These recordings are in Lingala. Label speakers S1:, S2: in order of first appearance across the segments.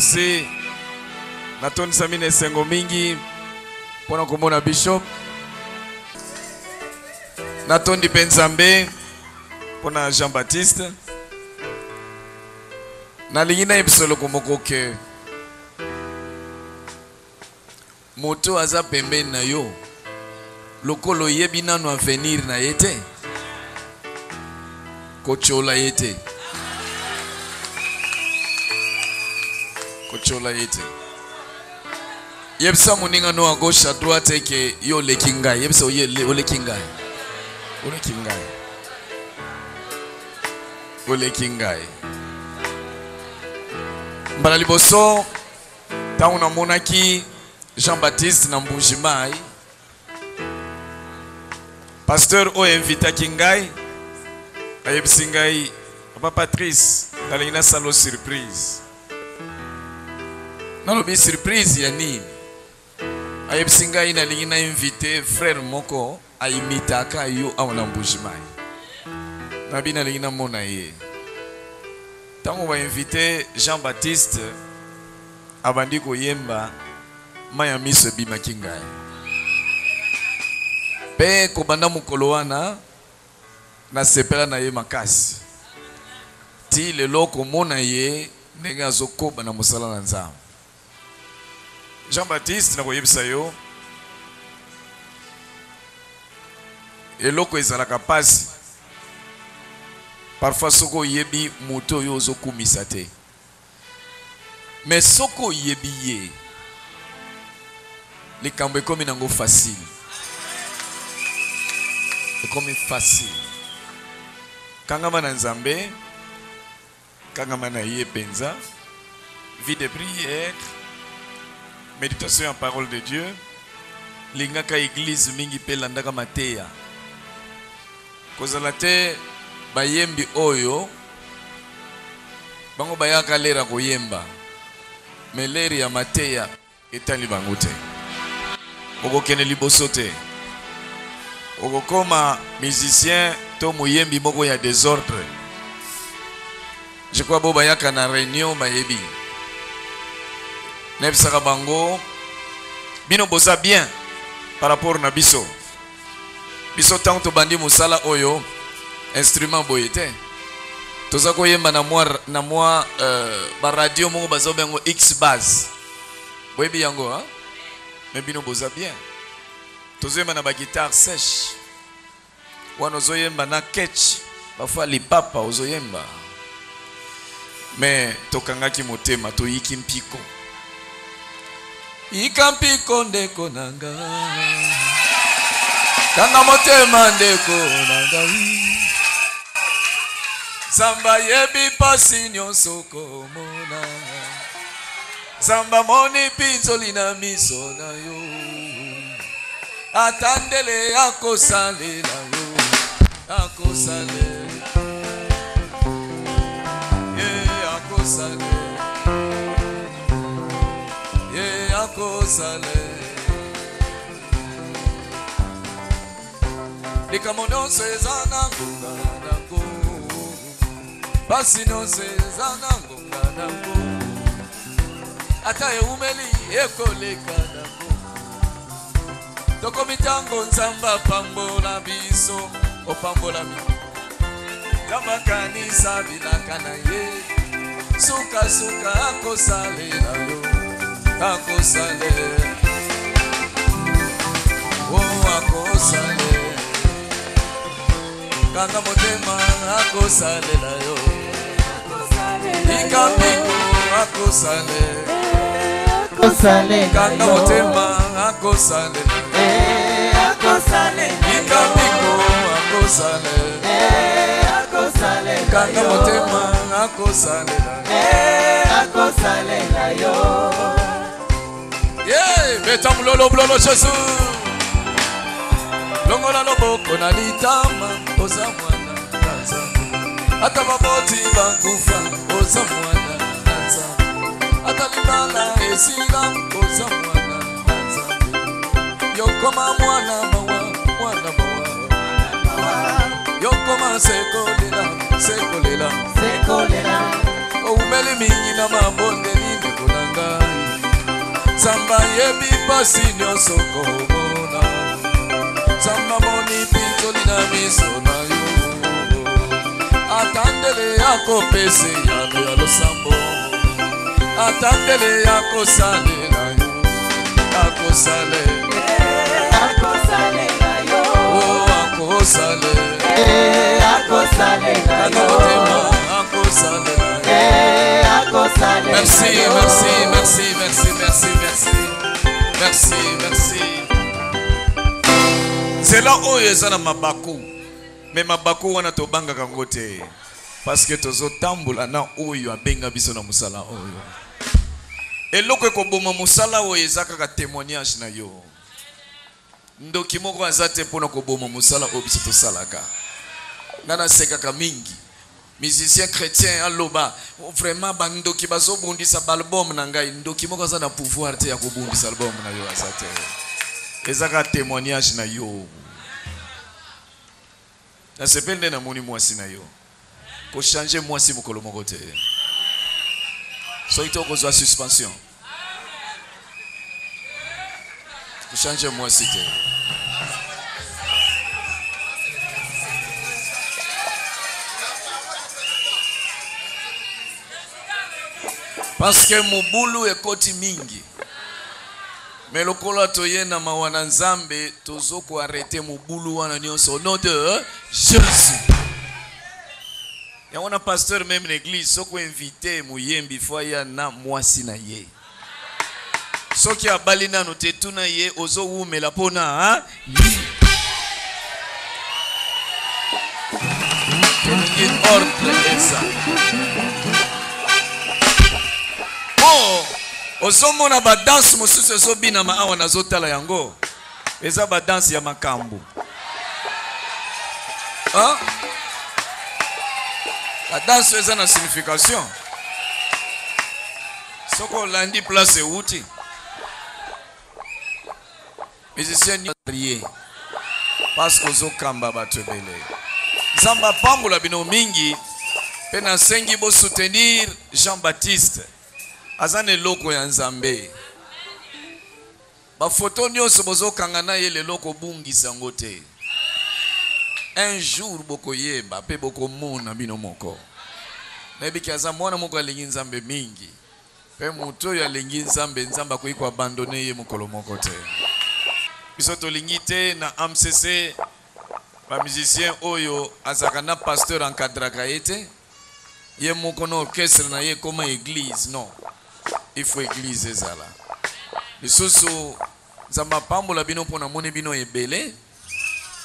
S1: merci. Natoni Samine Sengo mingi. Pona komona Bishop. Natoni Benzambe. Pona Jean-Baptiste. Nalingina ebisolo komoko ke. Moto aza pembeni na yo. Lokolo yebi nanu avenir na yete. Kochola yete. Kochola yete. Yebsa muninga no à gauche à droite ke yo lekinga. Yebsa oye olekinga. Olekinga. Olekinga. Mbala liboso ta una monaki Jean-Baptiste Nambujimai. Pasteur o invita kingai. Ayebsingai Papa Patrice dalina salo surprise. Nalobi surprise ya nini? Ayebsingai nalina invité frère moko aimitaka yo awona Mbujimai. Nabi nalina mona ye. Tango va inviter Jean-Baptiste abandi koyemba maya miso bima kingai. Pe kobanda mukolo wana na sepela na ye makasi. Ti lelo komona ye ndenge azokoba na mosala na Nzambe. Jean-Baptiste na koyebisa yo eloko ezalaka pasi. Parfois soko yebi moto yo ozokumisa te. Mais soko yebi ye likambo ekomi nango facile. Ekomi facile. Kangama na Nzambe, kangama na ye penza, vie de prière, méditation en parole de Dieu, lingaka église mingi pe landaka mateya. Kozala te bayembi oyo bango bayaka lera koyemba. Meleri ya mateya etali bango te. Okokene liboso te. Okokoma musicien to moyembi moko ya désordre. Je crois bo bayaka na réunion bayebi. Nebisaka bango bino boza bien par rapport na biso. Biso tanto bandi musala oyo instrument boyete. Toza koyemba na mwa ba radio moko bazobengo X base. Boyebi yango ha? Mais bino boza bien. Tozoyemba na ba guitare sèche. Wana ozoyemba na catch. Parfois lipapa ozoyemba. Mais tokangaki motema to yiki mpiko. Yika mpiko ndeko nanga. Kanga motema ndeko nanga. Zamba yebi pasi nyonso komona. Zamba moni pinzoli na miso na yo. Atandele akosale na yo. Akosale. Yeah, akosale. Yeah, akosale. Likamono sezana kunga. Basi no sezana ngonganango. Ata eumeli ekoleka nango. Toko mitango nzamba pambola biso. Opambola mi. Kama kanisa bilaka na ye. Suka suka akosale na yo. Akosale. Oh akosale. Kanga motema akosale na yo. Ikapiko akosale. Akosale. Kanga motema akosale. Akosale. Ikapiko akosale. Akosale. Kanga motema akosale. Akosale na yo. Yeah, betamulolo blolo Jésus. Longola loboko na litama oza mwana kanza. Ata maboti bankufa oza mwana kanza. Ata libala esila oza mwana kanza. Yokoma mwana mawa, mwana mawa. Yokoma sekolela, sekolela, sekolela. Oumeli mingi na mabonde ni nekona Zamba yebi pasi nyonso komona. Zamba moni pitoli na miso na yo. Atandele yako pese yano ya losambo. Atandele yako sale na yo. Yako sale. Yako sale na yo. Oh, yako sale. Yako sale na yo. Yako sale na yo. Yako sale. Merci, merci, merci, merci, merci, merci. Merci, merci. C'est là où ils ont mabaku. Mais mabaku wana to banga kangote. Parce que tozo tambula na oyo abenga biso na musala oyo. Eloko ekoboma musala oyo ezaka ka témoignage na yo. Ndoki moko azate pona koboma musala oyo biso to salaka. Nana sekaka mingi. Musicien chrétien aloba vraiment bandoki bazo bundisa album na ngai ndoki moko za na pouvoir te ya kobundisa album na yo azate. Ezaka témoignage na yo. Na sepende na moni mwasi na yo. Ko changer mwasi mukolo moko te. So ito ko zwa suspension. Ko changer mwasi te. Parce que mubulu ekoti mingi. Mais lokola toye na mawana nzambe tozoko arrêter mubulu wana nyonso au nom de Jésus. Ya wana pasteur même l'église soko invité muyembi foya na mwasi na ye. Soki abali na no tetuna ye ozo umela pona ha? In ordre esa. Oh, ozomona ba danse mosusu ezobina ma awa nazotala yango. Eza ba danse ya makambo. Hein? La danse eza na signification. Soko landi place outi. Musicien ni prier. Parce que ozokamba batebele. Zamba pambola bino mingi. Pena sengi bo soutenir Jean-Baptiste. Azane loko ya nzambe. Ba photo nyonso bozo kangana ye le loko bungi sangote. Un jour boko yeba pe boko mona bino moko. Nebi kiaza mwana moko alingi nzambe mingi. Pe muto ya lingi nzambe nzamba kuiko abandone ye mukolo moko te. Biso to lingite na MCC ba musicien oyo azakana pasteur encadraka yete. Ye moko no orchestre na ye comme église non. Il faut église ezala. Lisusu nzamba pambola bino pona moni bino ebele.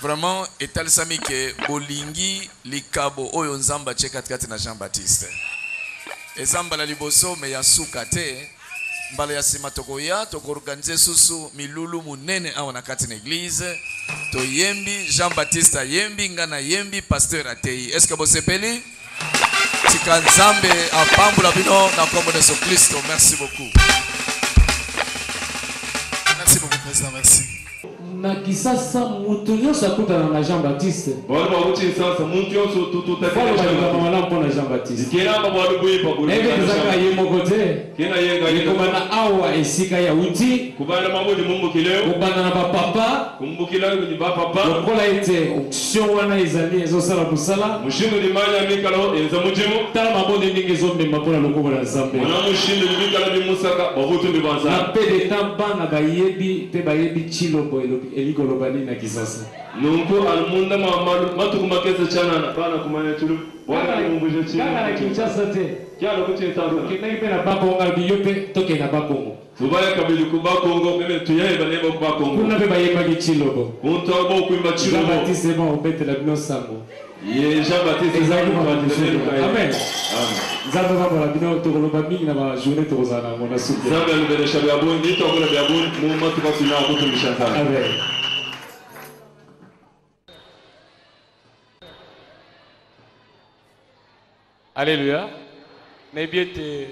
S1: Vraiment etalisami ke bolingi likabo oyo nzamba cheka kati na Jean-Baptiste. Ezamba la liboso me ya suka te. Mbala ya sima tokoya toko organiser susu milulu munene awa na kati na église. To yembi Jean-Baptiste yembi ngana yembi pasteur atei. Est-ce que vous sepeli? Tika nzambe apambola bino na kombo de Kristo. Merci beaucoup. Merci beaucoup président, merci.
S2: Na kisasa mutu nyonso akutana na Jean-Baptiste.
S3: Bwana uti sasa muntu yonso tututafika
S2: na Jean-Baptiste.
S3: Kena mabwalu buyi pabulu.
S2: Ebe zaka yemo kote.
S3: Kena yenga yeko
S2: bana awa esika ya uti.
S3: Kubana mabudi mumbu kileo.
S2: Kubana na papa.
S3: Kumbukila ni papa.
S2: Lokola ete option wana ezali ezosala kusala.
S3: Mushindu di manya mikalo enza mujimu.
S2: Tala mabonde ningi zombe mapona lokoko la nzambe.
S3: Mwana mushindu di mikalo di musaka bavutu ndi banza.
S2: Na pede tamba na bayebi pe bayebi chilombo eliko lobani na kisasa.
S3: Nungu almunda mamalu matukuma kesa chana na bana kumanya tulu. Bwana mumbuje chini.
S2: Kaka na Kinshasa te.
S3: Kialo kuche tanga.
S2: Kena ipe na Bakongo albiyope toke na Bakongo.
S3: Tubaya kabili kubakongo meme tuyaye banebo kubakongo.
S2: Kuna pe bayeba kichilobo.
S3: Kunto abo kuimba chilobo.
S2: Jean-Baptiste ba obete la bino sambo.
S3: Ye Jean-Baptiste
S2: ezali
S3: kwa
S2: Amen.
S3: Amen.
S2: Nzambe ba bino tokoloba mingi na ba journée tokozana ngona suku.
S3: Nzambe alibelesha bya bondi tokola bya bondi mu matu kwa sina kutumisha sana.
S2: Amen.
S4: Alléluia. Nebiete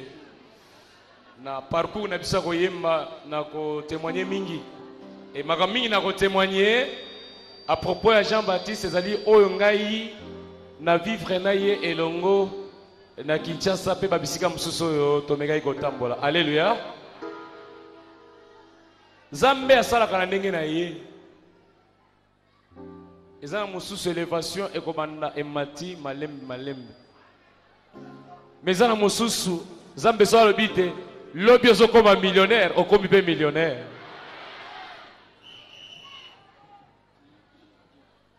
S4: na parcours na bisa koyemba na ko témoigner mingi. Et makammingi na ko témoigner à propos de Jean-Baptiste ezali oyo ngai na vivre na ye elongo na Kinshasa pe babisika mususu oyo tomeka kotambola. Alléluia. Zambé asala kana ndenge na ye. Eza mususu élévation ekobanda emati malembe. Mais eza mususu Zambé so alobite lobi ozokoma millionnaire okomi pe millionnaire.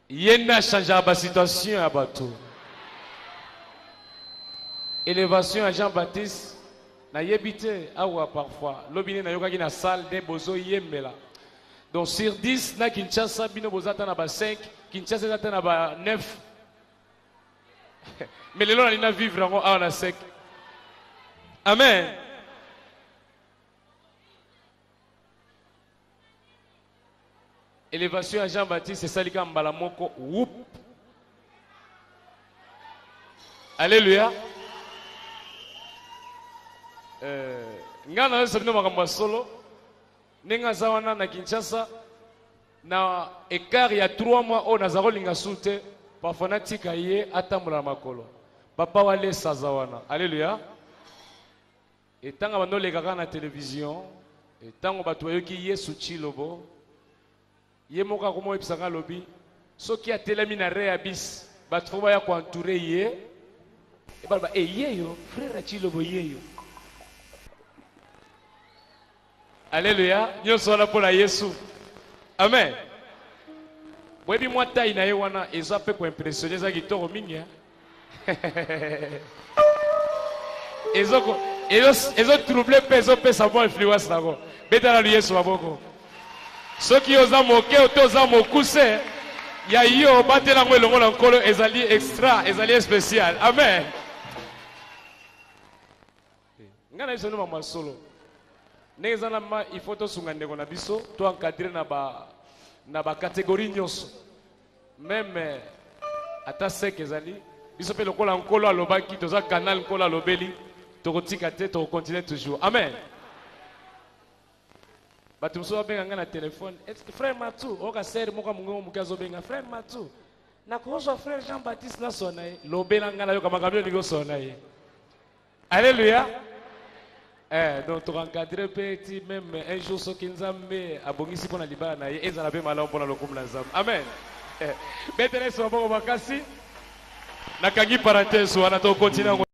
S4: Yena change la situation à bateau. Élévation à Jean-Baptiste na yebite awa parfois lobine na yoka ki na salle de bozo yembela. Donc sur 10 na Kinshasa bino bozata na ba 5, Kinshasa zata na ba 9. Mais les gens na vivre en awa na 5. Amen. Élévation à Jean-Baptiste c'est salika mbala moko whoop. Alléluia. Ngana sabino makambo solo ninga zawana na Kinshasa na écart ya 3 mois o nazaro linga sute pa fanatika ye atambola makolo papa wale sazawana. Alléluia. Et tanga bando lekaka na télévision et tango bato yoki Yesu Chilobo ye moka komo episanga lobi soki atelemi na réabis bato ba ya ko entourer ye e baba yeyo frère Chilobo yeyo. Alléluia. Nous sommes pour la Yesu. Amen. Webi moi taille na yewana eza pe ko impressionner za kitoro mingi. Ezo troubler pe ezo pe sa bonne influence nako. Beta na Yesu maboko. Soki oza moke otoza mokuse ya yo batela ngo elongo na nkolo ezali extra, ezali spécial. Amen. Ngana biso no mama solo. Nezanama il faut to sungande ko na biso to encadrer na ba catégorie nyonso. Même ata sek ezali biso pe lokola nkolo alobaki toza canal nkolo alobeli to kotika te to continuer toujours. Amen. Batumso benga ngana téléphone. Frère Matou, oka ser moko mungo mukazo benga frère Matou. Na kozo frère Jean-Baptiste na sonaye lobela ngana yo kama kamyo niko sonaye. Alléluia. Donc tu encadrer petit même un jour ce qui nzambe abongisi pona libala na ye ezala pe malamu pona lokumu na nzambe. Amen. Betele so boko bakasi na kangi parenthèse wana to continuer